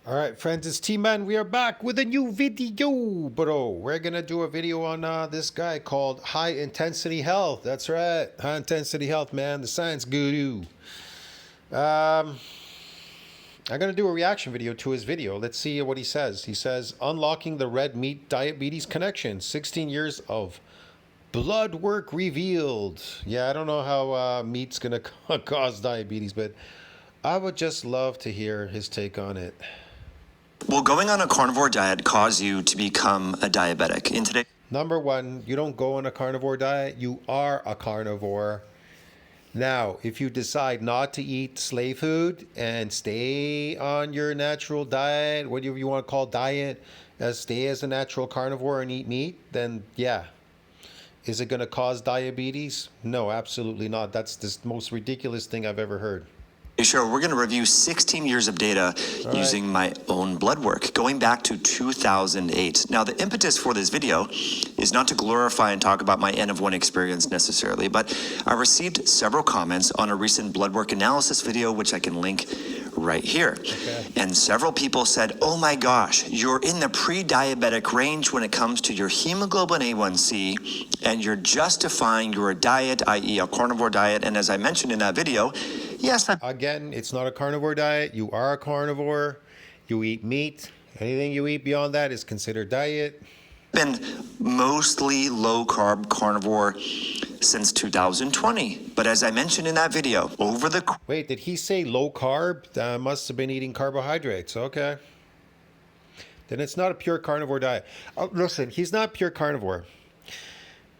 All right, friends, it's T-Man. We are back with a new video, bro. We're going to do a video on this guy called High Intensity Health. That's right, High Intensity Health, man, the science guru. I'm going to do a reaction video to his video. Let's see what he says. He says, unlocking the red meat diabetes connection, 16 years of blood work revealed. Yeah, I don't know how meat's going to cause diabetes, but I would just love to hear his take on it. Will going on a carnivore diet cause you to become a diabetic? In today, Number one, you don't go on a carnivore diet. You are a carnivore. Now, if you decide not to eat slave food and stay on your natural diet, whatever you want to call diet, stay as a natural carnivore and eat meat, then yeah. Is it going to cause diabetes? No, absolutely not. That's the most ridiculous thing I've ever heard. sure, we're going to review 16 years of data using my own blood work, going back to 2008. Now, the impetus for this video is not to glorify and talk about my N of 1 experience necessarily, but I received several comments on a recent blood work analysis video, which I can link right here. Okay. And several people said, oh my gosh, you're in the pre-diabetic range when it comes to your hemoglobin A1C, and you're justifying your diet, i.e. a carnivore diet. And as I mentioned in that video, yes, again, it's not a carnivore diet. You are a carnivore. You eat meat. Anything you eat beyond that is considered diet. Been mostly low-carb carnivore since 2020. But as I mentioned in that video, over the... Wait, did he say low carb? Must have been eating carbohydrates. Okay. Then it's not a pure carnivore diet. Oh, listen, he's not pure carnivore.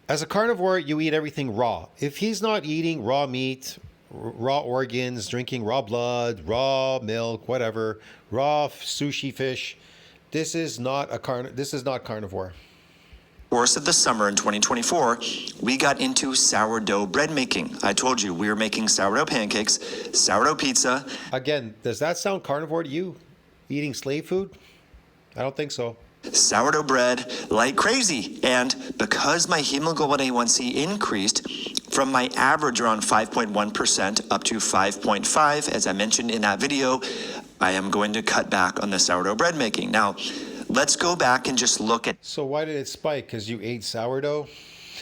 As a carnivore, you eat everything raw. If he's not eating raw meat, raw organs, drinking raw blood, raw milk, whatever, raw sushi fish, this is not carnivore. Course of the summer in 2024, we got into sourdough bread making. I told you we were making sourdough pancakes, sourdough pizza. Again, does that sound carnivore to you? Eating slave food? I don't think so. Sourdough bread like crazy. And because my hemoglobin A1C increased from my average around 5.1% up to 5.5, as I mentioned in that video, I am going to cut back on the sourdough bread making. Now, let's go back and just look at... So why did it spike? Because you ate sourdough?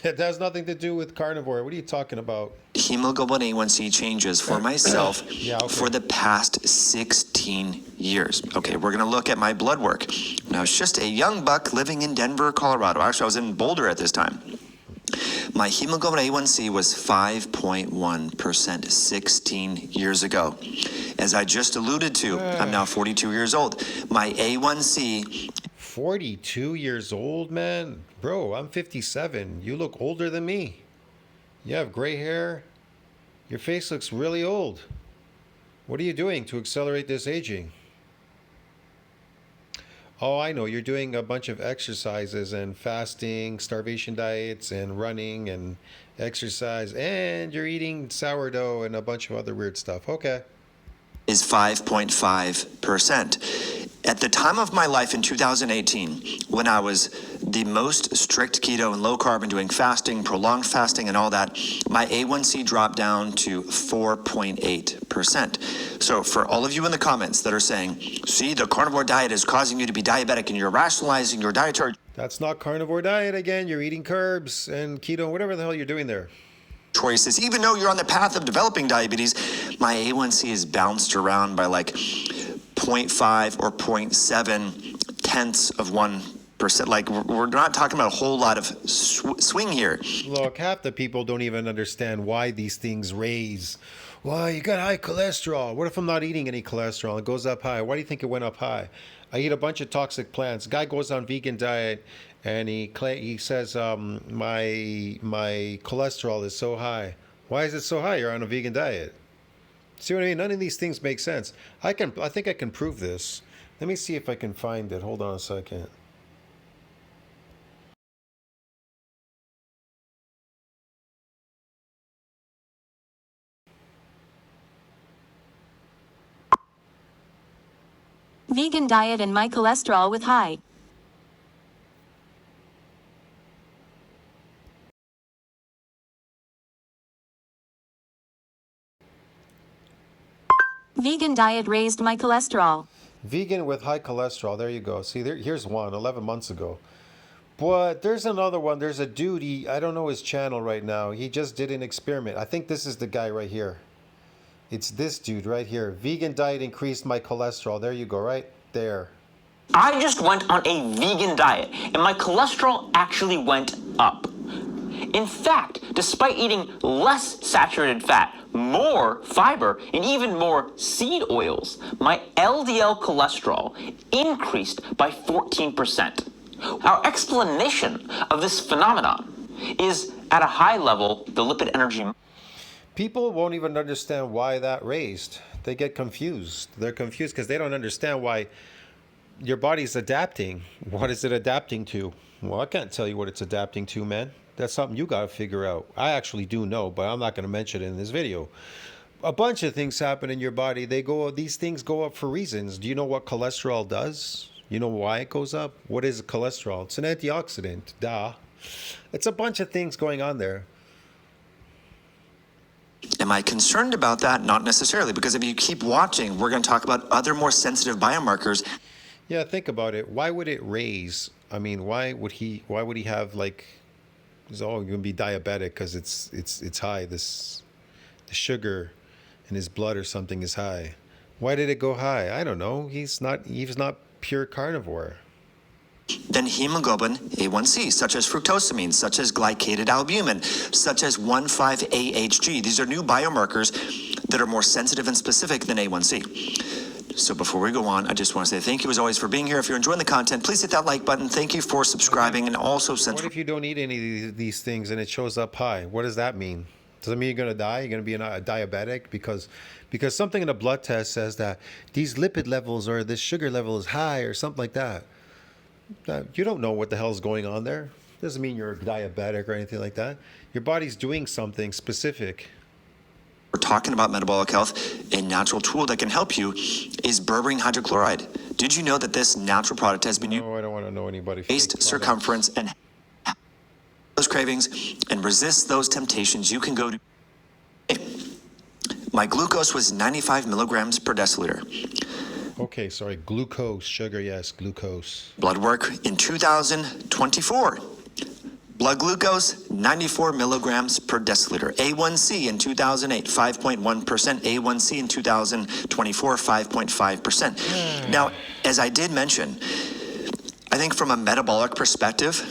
It has nothing to do with carnivore. What are you talking about? Hemoglobin A1C changes for myself for the past 16 years. Okay, we're going to look at my blood work. When I was just a young buck living in Denver, Colorado. Actually, I was in Boulder at this time. My hemoglobin A1C was 5.1% 16 years ago. As I just alluded to, I'm now 42 years old. My A1C... 42 years old, man? Bro, I'm 57. You look older than me. You have gray hair. Your face looks really old. What are you doing to accelerate this aging? Oh, I know. You're doing a bunch of exercises and fasting, starvation diets, and running and exercise, and you're eating sourdough and a bunch of other weird stuff. Okay. Is 5.5%. At the time of my life in 2018, when I was the most strict keto and low carb and doing fasting, prolonged fasting and all that, my A1C dropped down to 4.8%. So for all of you in the comments that are saying, see, the carnivore diet is causing you to be diabetic and you're rationalizing your dietary... That's not carnivore diet again. You're eating carbs and keto, whatever the hell you're doing there. Choices, even though you're on the path of developing diabetes, my A1C is bounced around by like 0.5 or 0.7 tenths of 1%. Like we're not talking about a whole lot of swing here. Look, half the people don't even understand why these things raise. Well, you got high cholesterol. What if I'm not eating any cholesterol? It goes up high. Why do you think it went up high? I eat a bunch of toxic plants. Guy goes on vegan diet and he says my cholesterol is so high. Why is it so high? You're on a vegan diet. See what I mean? None of these things make sense. I think I can prove this. Let me see if I can find it. Hold on a second. Vegan diet and my cholesterol with high. Vegan diet raised my cholesterol. Vegan with high cholesterol. There you go. See, here's one 11 months ago. But there's another one. There's a dude. I don't know his channel right now. He just did an experiment. I think this is the guy right here. It's this dude right here. Vegan diet increased my cholesterol. There you go, right there. I just went on a vegan diet and my cholesterol actually went up. In fact, despite eating less saturated fat, more fiber, and even more seed oils, my LDL cholesterol increased by 14%. Our explanation of this phenomenon is, at a high level, the lipid energy. People won't even understand why that raised. They get confused. They're confused because they don't understand why your body's adapting. What is it adapting to? Well, I can't tell you what it's adapting to, man. That's something you got to figure out. I actually do know, but I'm not going to mention it in this video. A bunch of things happen in your body. These things go up for reasons. Do you know what cholesterol does? You know why it goes up? What is cholesterol? It's an antioxidant. Duh. It's a bunch of things going on there. Am I concerned about that? Not necessarily, because if you keep watching, we're going to talk about other more sensitive biomarkers. Yeah, think about it. Why would it raise? I mean, why would he have like, he's going to be diabetic because it's high. The sugar in his blood or something is high. Why did it go high? I don't know. He's not pure carnivore. Then hemoglobin A1C, such as fructosamine, such as glycated albumin, such as 1,5-AHG. These are new biomarkers that are more sensitive and specific than A1C. So before we go on, I just want to say thank you as always for being here. If you're enjoying the content, please hit that like button. Thank you for subscribing, and also send. What if you don't eat any of these things and it shows up high? What does that mean? Does it mean you're going to die? You're going to be a diabetic because something in a blood test says that these lipid levels or this sugar level is high or something like that. You don't know what the hell is going on there. Doesn't mean you're diabetic or anything like that. Your body's doing something specific. We're talking about metabolic health. A natural tool that can help you is berberine hydrochloride. Did you know that this natural product has been used? No, I don't want to know anybody. Waist circumference and those cravings and resist those temptations. You can go to. My glucose was 95 milligrams per deciliter. Okay, sorry, glucose, sugar, yes, glucose. Blood work in 2024. Blood glucose, 94 milligrams per deciliter. A1C in 2008, 5.1%. A1C in 2024, 5.5%. Now, as I did mention, I think from a metabolic perspective,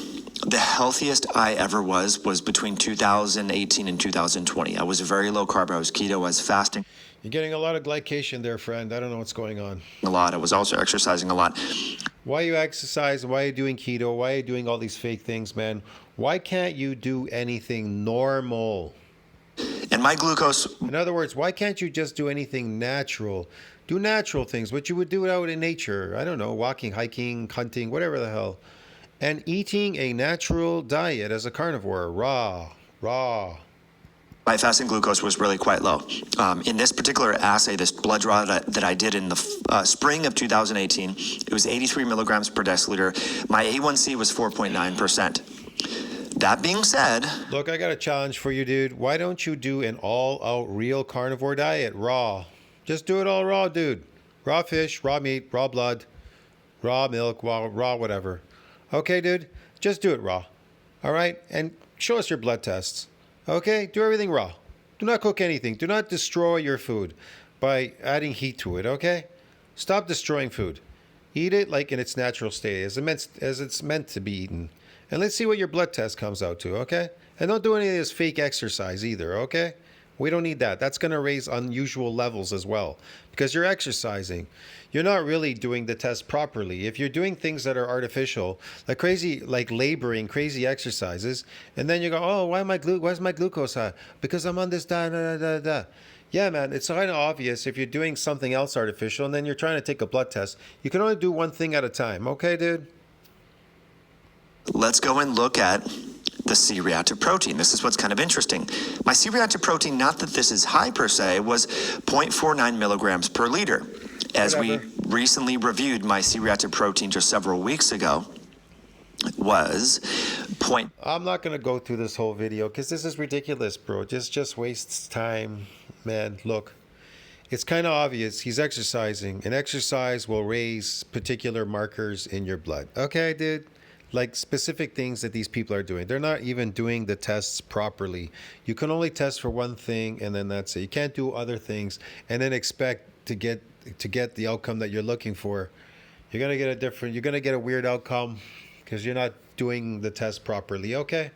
the healthiest I ever was between 2018 and 2020. I was very low carb. I was keto. I was fasting You're getting a lot of glycation there, friend. I don't know what's going on. a lot. I was also exercising a lot. Why you exercise? Why are you doing keto? Why are you doing all these fake things, man? Why can't you do anything normal? And my glucose, In other words, why can't you just do anything natural? Do natural things, what you would do out in nature. I don't know, walking, hiking, hunting, whatever the hell. And eating a natural diet as a carnivore, raw. my fasting glucose was really quite low. In this particular assay, this blood draw that I did in the spring of 2018, it was 83 milligrams per deciliter. My A1C was 4.9%. That being said, Look, I got a challenge for you, dude. Why don't you do an all-out real carnivore diet, raw? Just do it all raw, dude. Raw fish, raw meat, raw blood, raw milk, raw whatever. Okay, dude? Just do it raw. All right? And show us your blood tests. Okay? Do everything raw. Do not cook anything. Do not destroy your food by adding heat to it, okay? Stop destroying food. Eat it like in its natural state, as it's meant to be eaten. And let's see what your blood test comes out to, okay? And don't do any of this fake exercise either, okay? We don't need that. That's going to raise unusual levels as well because you're exercising. You're not really doing the test properly. If you're doing things that are artificial, like crazy, like laboring, crazy exercises, and then you go, oh, why's my glucose high? Because I'm on this da. Yeah, man, it's kind of obvious if you're doing something else artificial and then you're trying to take a blood test. You can only do one thing at a time. Okay, dude? let's go and look at the C-reactive protein. This is what's kind of interesting. My C-reactive protein, not that this is high per se, was 0.49 milligrams per liter. As we recently reviewed my C-reactive protein just several weeks ago, was point. I'm not going to go through this whole video because this is ridiculous, bro. Just wastes time, man. Look, It's kind of obvious he's exercising, and exercise will raise particular markers in your blood. Okay, dude? Like specific things that these people are doing. They're not even doing the tests properly. You can only test for one thing, and then that's it. You can't do other things and then expect to get the outcome that you're looking for. You're gonna get a weird outcome because you're not doing the test properly. Okay?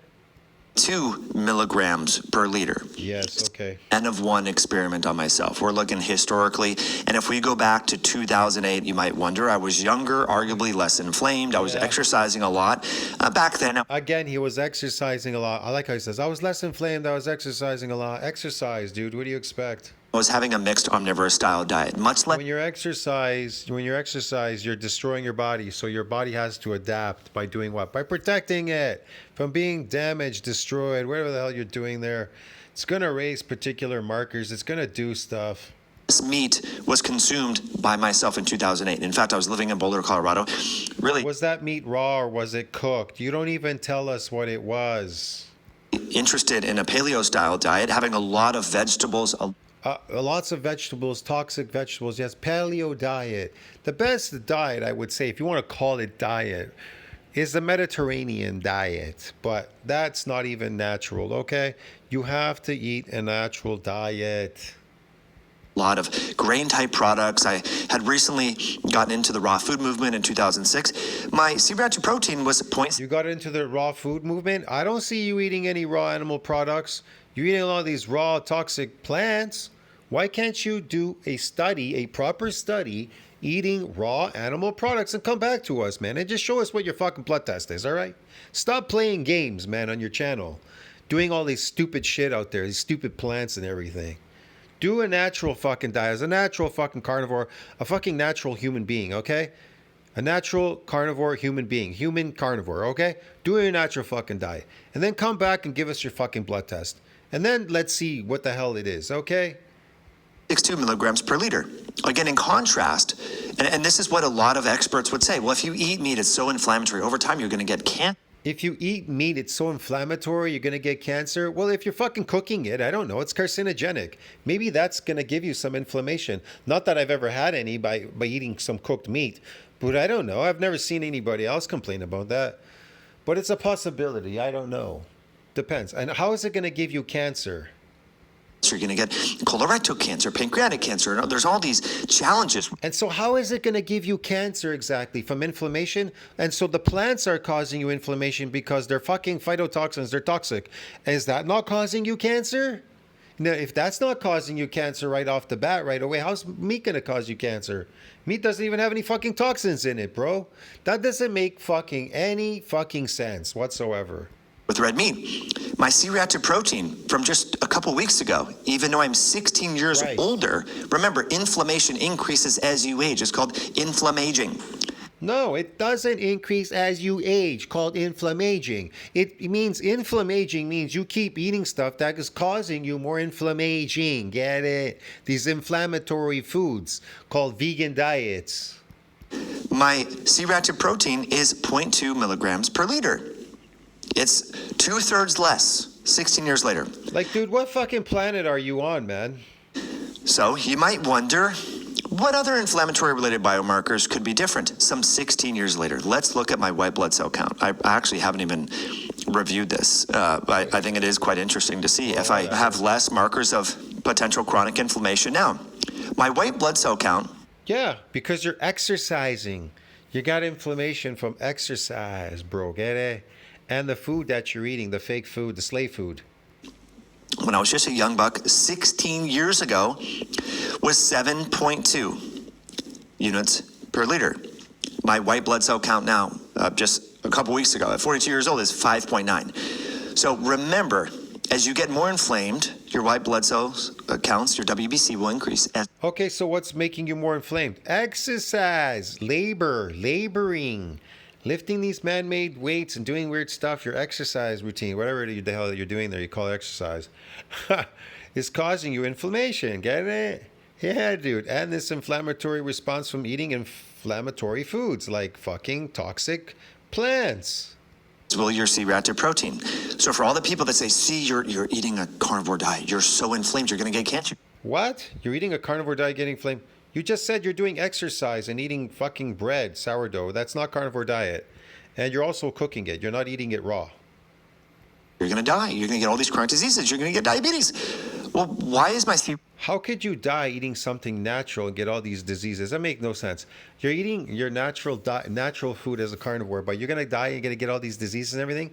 2 milligrams per liter. Yes. Okay. N of 1 experiment on myself. We're looking historically, and if we go back to 2008, you might wonder, I was younger, arguably less inflamed. I was exercising a lot back then. Again, he was exercising a lot. I like how he says, I was less inflamed, I was exercising a lot. Exercise, dude. What do you expect? I was having a mixed omnivorous style diet, much less. When you exercise, you're destroying your body. So your body has to adapt by doing what? By protecting it from being damaged, destroyed, whatever the hell you're doing there. It's going to raise particular markers. It's going to do stuff. This meat was consumed by myself in 2008. In fact, I was living in Boulder, Colorado. Really Was that meat raw or was it cooked? You don't even tell us what it was. interested in a paleo style diet, having a lot of vegetables. Lots of vegetables, toxic vegetables. Yes, paleo diet. The best diet, I would say, if you want to call it diet, is the Mediterranean diet. But that's not even natural, okay? You have to eat a natural diet. A lot of grain type products. I had recently gotten into the raw food movement in 2006. My C-reactive protein was You got into the raw food movement? I don't see you eating any raw animal products. You're eating a lot of these raw toxic plants. Why can't you do a proper study, eating raw animal products and come back to us, man, and just show us what your fucking blood test is, all right? Stop playing games, man, on your channel. Doing all these stupid shit out there, these stupid plants and everything. Do a natural fucking diet as a natural fucking carnivore, a fucking natural human being, okay? A natural carnivore human being, human carnivore, okay? Do a natural fucking diet. And then come back and give us your fucking blood test. And then let's see what the hell it is, okay? 62 milligrams per liter. Again, in contrast, and this is what a lot of experts would say, well, if you eat meat, it's so inflammatory. Over time, you're going to get cancer. If you eat meat, it's so inflammatory, you're going to get cancer. Well, if you're fucking cooking it, I don't know, it's carcinogenic. Maybe that's going to give you some inflammation. Not that I've ever had any by eating some cooked meat, but I don't know. I've never seen anybody else complain about that. But it's a possibility. I don't know. Depends. And how is it going to give you cancer? You're going to get colorectal cancer, pancreatic cancer. There's all these challenges. And so how is it going to give you cancer exactly? From inflammation? And so the plants are causing you inflammation because they're fucking phytotoxins. They're toxic. Is that not causing you cancer? Now, if that's not causing you cancer right off the bat, right away, how's meat going to cause you cancer? Meat doesn't even have any fucking toxins in it, bro. That doesn't make fucking any fucking sense whatsoever. With red meat, my C-reactive protein from just a couple weeks ago, even though I'm 16 years older, remember, inflammation increases as you age. It's called inflammaging. No, it doesn't increase as you age, called inflammaging. It means inflammaging means you keep eating stuff that is causing you more inflammaging. Get it? These inflammatory foods called vegan diets. My C-reactive protein is 0.2 milligrams per liter. It's 2/3 less 16 years later. Like, dude, what fucking planet are you on, man? So you might wonder, what other inflammatory related biomarkers could be different some 16 years later? Let's look at my white blood cell count. I actually haven't even reviewed this. I think it is quite interesting to see if I have less markers of potential chronic inflammation now. My white blood cell count. Yeah, because you're exercising. You got inflammation from exercise, bro. Get it? And the food that you're eating, the fake food, the slave food. When I was just a young buck 16 years ago, was 7.2 units per liter. My white blood cell count now, just a couple weeks ago, at 42 years old, is 5.9. So remember, as you get more inflamed, your white blood cells counts, your WBC will increase. Okay, so what's making you more inflamed? Exercise, laboring. Lifting these man-made weights and doing weird stuff, your exercise routine, whatever the hell you're doing there, you call it exercise, is causing you inflammation. Get it? Yeah, dude. And this inflammatory response from eating inflammatory foods like fucking toxic plants. Will your C-reactive protein. So for all the people that say, see, you're eating a carnivore diet, you're so inflamed, you're going to get cancer. What? You're eating a carnivore diet getting flame? You just said you're doing exercise and eating fucking bread, sourdough. That's not carnivore diet. And you're also cooking it. You're not eating it raw. You're going to die. You're going to get all these chronic diseases. You're going to get diabetes. Well, why is my sleep How could you die eating something natural and get all these diseases? That makes no sense. You're eating your natural food as a carnivore, but you're gonna die and you're gonna get all these diseases and everything.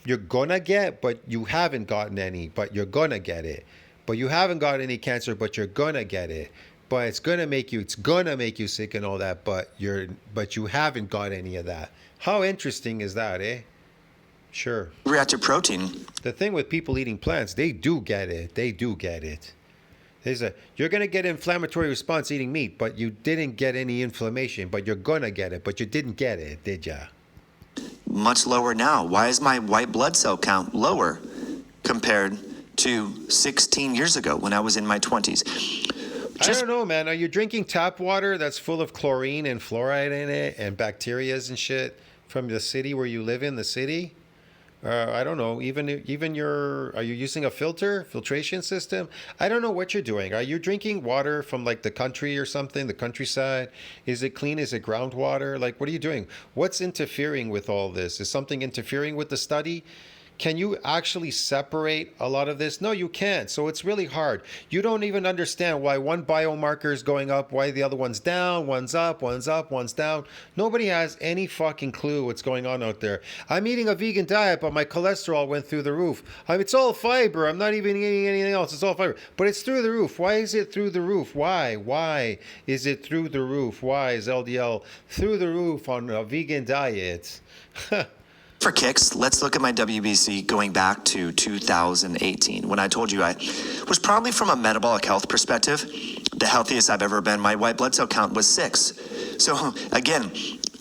You're gonna get, but you haven't gotten any, but you're gonna get it. But you haven't got any cancer, but you're gonna get it. But it's gonna make you sick and all that, but you haven't got any of that. How interesting is that, eh? Sure. react to protein? The thing with people eating plants, they do get it. They do get it. You're going to get inflammatory response eating meat, but you didn't get any inflammation, but you're going to get it, but you didn't get it, did ya? Much lower now. Why is my white blood cell count lower compared to 16 years ago when I was in my 20s? I don't know, man. Are you drinking tap water that's full of chlorine and fluoride in it and bacterias and shit from the city where you live in, the city? I don't know. Are you using a filtration system? I don't know what you're doing. Are you drinking water from like the country or something, the countryside? Is it clean? Is it groundwater? Like, what are you doing? What's interfering with all this? Is something interfering with the study? Can you actually separate a lot of this? No, you can't. So it's really hard. You don't even understand why one biomarker is going up, why the other one's down, one's up, one's down. Nobody has any fucking clue what's going on out there. I'm eating a vegan diet, but my cholesterol went through the roof. It's all fiber. I'm not even eating anything else. It's all fiber. But it's through the roof. Why is it through the roof? Why? Why is it through the roof? Why is LDL through the roof on a vegan diet? For kicks, let's look at my WBC going back to 2018, when I told you I was probably, from a metabolic health perspective, the healthiest I've ever been. My white blood cell count was 6. So again,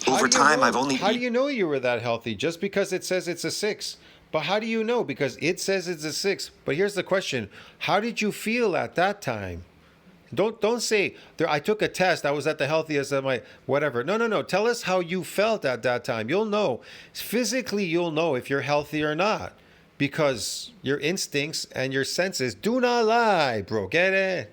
over time, I've only... How do you know you were that healthy? Just because it says it's a 6. But how do you know? Because it says it's a 6. But here's the question. How did you feel at that time? Don't say, I took a test, I was at the healthiest of my whatever. No. Tell us how you felt at that time. You'll know. Physically, you'll know if you're healthy or not. Because your instincts and your senses do not lie, bro. Get it?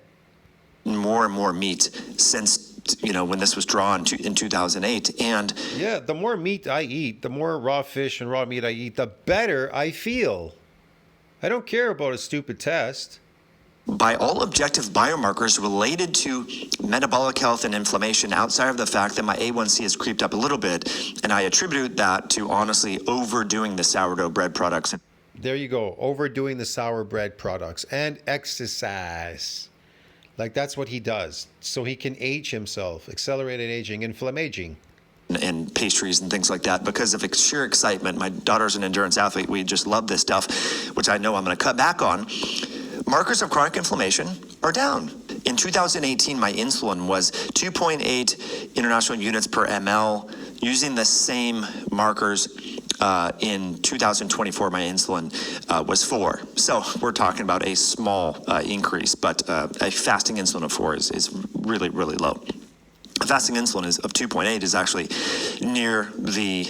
More and more meat since, when this was drawn in 2008. And yeah, the more meat I eat, the more raw fish and raw meat I eat, the better I feel. I don't care about a stupid test. by all objective biomarkers related to metabolic health and inflammation, outside of the fact that my A1C has creeped up a little bit, and I attribute that to honestly overdoing the sourdough bread products. There you go, overdoing the sour bread products and exercise. Like that's what he does, so he can age himself, accelerated aging, inflammaging. And pastries and things like that because of sheer excitement. My daughter's an endurance athlete. We just love this stuff, which I know I'm going to cut back on. Markers of chronic inflammation are down. In 2018, my insulin was 2.8 international units per ml. Using the same markers in 2024, my insulin was 4. So we're talking about a small increase, but a fasting insulin of 4 is really, really low. Fasting insulin of 2.8 is actually near the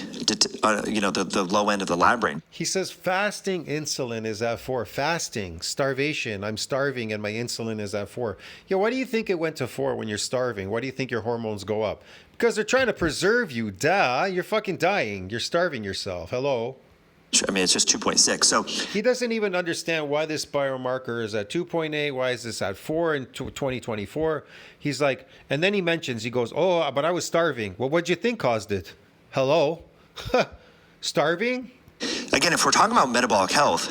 low end of the lab range. He says fasting insulin is at 4. Fasting, starvation. I'm starving and my insulin is at 4. Yeah, why do you think it went to 4 when you're starving? Why do you think your hormones go up? Because they're trying to preserve you. Duh. You're fucking dying. You're starving yourself. Hello. I mean, it's just 2.6. So he doesn't even understand why this biomarker is at 2.8. Why is this at 4 in 2024? He's like, and then he mentions, he goes, oh, but I was starving. Well, what'd you think caused it? Hello? Starving? Again, if we're talking about metabolic health,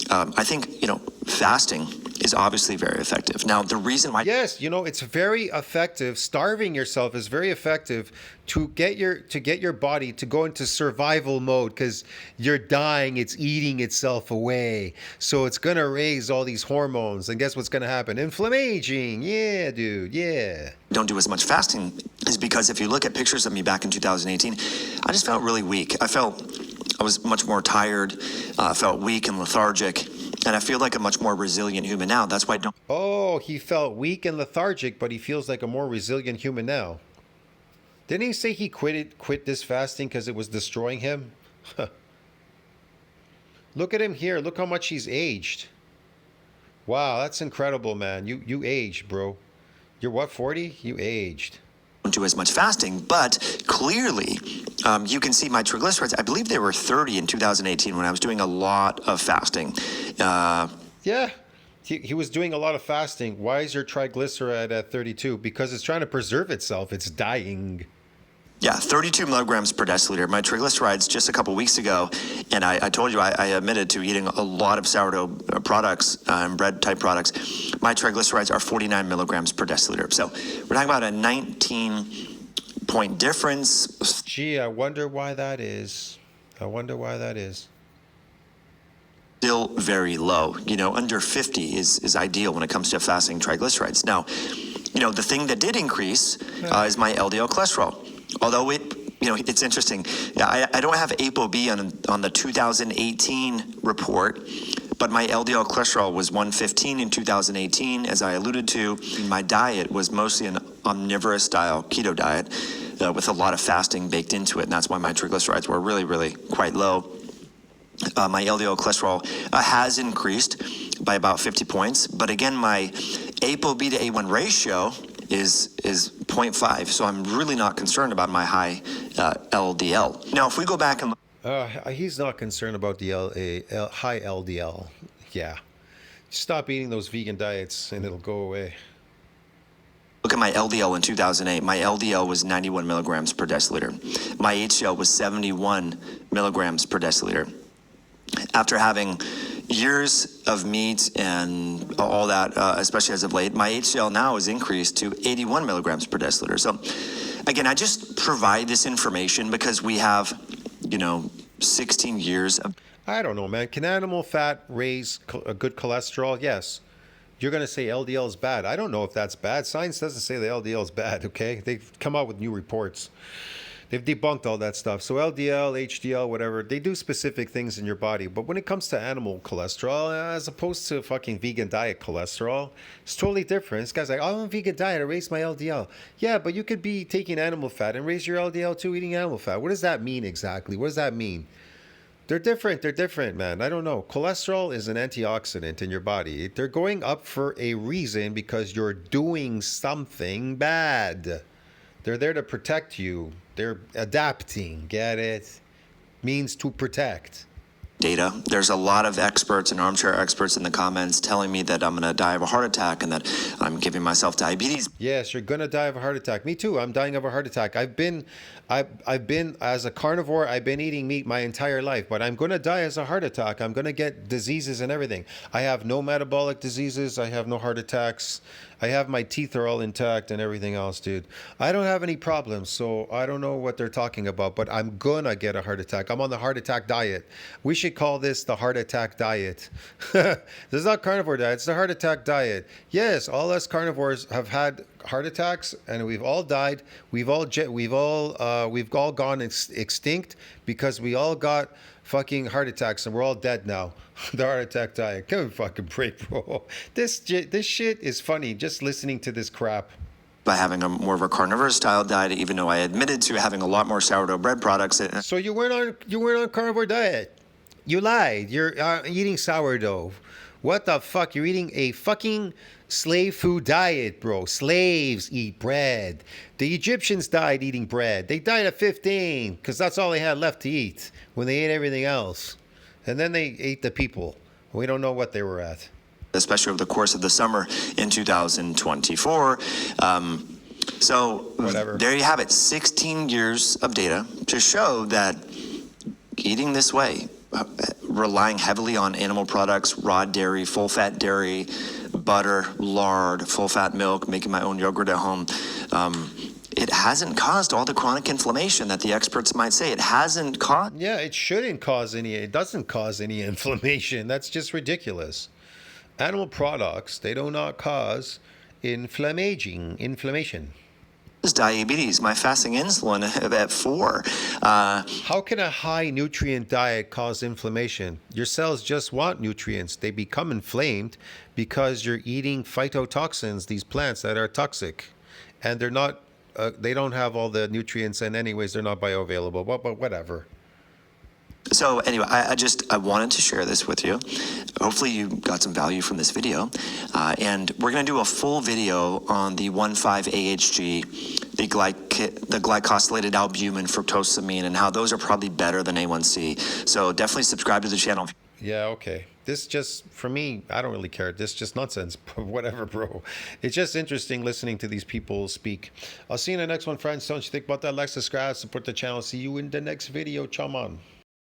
I think, fasting is obviously very effective. Now, the reason why... Yes, it's very effective. Starving yourself is very effective to get your body to go into survival mode because you're dying. It's eating itself away. So it's going to raise all these hormones. And guess what's going to happen? Inflammaging. Yeah, dude. Yeah. Don't do as much fasting is because if you look at pictures of me back in 2018, I just felt really weak. I was much more tired, felt weak and lethargic. And I feel like a much more resilient human now. That's why I don't... Oh, he felt weak and lethargic, but he feels like a more resilient human now. Didn't he say he quit this fasting because it was destroying him? Look at him here. Look how much he's aged. Wow, that's incredible, man. You aged, bro. You're what, 40? You aged. Do as much fasting, but clearly you can see my triglycerides. I believe they were 30 in 2018 when I was doing a lot of fasting. Yeah, he was doing a lot of fasting. Why is your triglyceride at 32? Because it's trying to preserve itself. It's dying. Yeah, 32 milligrams per deciliter. My triglycerides just a couple weeks ago, and I told you I admitted to eating a lot of sourdough products and bread type products. My triglycerides are 49 milligrams per deciliter. So we're talking about a 19-point difference. Gee, I wonder why that is. I wonder why that is. Still very low. You know, under 50 is ideal when it comes to fasting triglycerides. Now, you know, the thing that did increase is my LDL cholesterol. Although it's interesting. I don't have ApoB on the 2018 report, but my LDL cholesterol was 115 in 2018. As I alluded to, my diet was mostly an omnivorous style keto diet with a lot of fasting baked into it, and that's why my triglycerides were really, really quite low. My LDL cholesterol has increased by about 50 points, but again, my ApoB to A1 ratio is 0.5, so I'm really not concerned about my high LDL. Now, if we go back and he's not concerned about the high LDL. Yeah, stop eating those vegan diets and it'll go away. look at my LDL in 2008, my LDL was 91 milligrams per deciliter. My HDL was 71 milligrams per deciliter. After having years of meat and all that, especially as of late, my HDL now is increased to 81 milligrams per deciliter. So again, I just provide this information because we have, 16 years of... I don't know, man. Can animal fat raise a good cholesterol? Yes. You're going to say LDL is bad. I don't know if that's bad. Science doesn't say the LDL is bad, okay? They've come out with new reports. They've debunked all that stuff. So LDL, HDL, whatever, they do specific things in your body. But when it comes to animal cholesterol, as opposed to fucking vegan diet cholesterol, it's totally different. This guy's like, oh, I'm on vegan diet, I raised my LDL. Yeah, but you could be taking animal fat and raise your LDL too, eating animal fat. What does that mean exactly? What does that mean? They're different, man. I don't know. Cholesterol is an antioxidant in your body. They're going up for a reason because you're doing something bad. They're there to protect you. They're adapting, get it? Means to protect. Data. There's a lot of experts and armchair experts in the comments telling me that I'm going to die of a heart attack and that I'm giving myself diabetes. Yes, you're going to die of a heart attack. Me too. I'm dying of a heart attack. I've been as a carnivore, I've been eating meat my entire life, but I'm going to die as a heart attack. I'm going to get diseases and everything. I have no metabolic diseases. I have no heart attacks. My teeth are all intact and everything else, dude. I don't have any problems, so I don't know what they're talking about, but I'm gonna get a heart attack. I'm on the heart attack diet. We should call this the heart attack diet. This is not carnivore diet, it's the heart attack diet. Yes, all us carnivores have had heart attacks and we've all died. We've all gone extinct because we all got fucking heart attacks and we're all dead now. The heart attack diet. Give me fucking break, bro. This shit is funny just listening to this crap. By having a more of a carnivore style diet, even though I admitted to having a lot more sourdough bread products. So you weren't on carnivore diet. You lied. You're eating sourdough. What the fuck? You're eating a fucking slave food diet, bro. Slaves eat bread. The Egyptians died eating bread. They died at 15 because that's all they had left to eat when they ate everything else. And then they ate the people. We don't know what they were at. Especially over the course of the summer in 2024. So whatever. There you have it. 16 years of data to show that eating this way, relying heavily on animal products, raw dairy, full-fat dairy, butter, lard, full-fat milk, making my own yogurt at home, it hasn't caused all the chronic inflammation that the experts might say. It hasn't caused. Yeah, it shouldn't cause any. It doesn't cause any inflammation. That's just ridiculous. Animal products, they do not cause inflammation. Diabetes, my fasting insulin at 4. How can a high nutrient diet cause inflammation? Your cells just want nutrients. They become inflamed because you're eating phytotoxins, these plants that are toxic, and they're not. They don't have all the nutrients, and anyways, they're not bioavailable. But whatever. So anyway, I wanted to share this with you. Hopefully you got some value from this video. And we're going to do a full video on the 1,5-AHG, the glycosylated albumin, fructosamine, and how those are probably better than A1C. So definitely subscribe to the channel. Yeah, okay. This just, for me, I don't really care. This is just nonsense. Whatever, bro. It's just interesting listening to these people speak. I'll see you in the next one, friends. Don't you think about that? Like, subscribe, support the channel. See you in the next video. Chum on.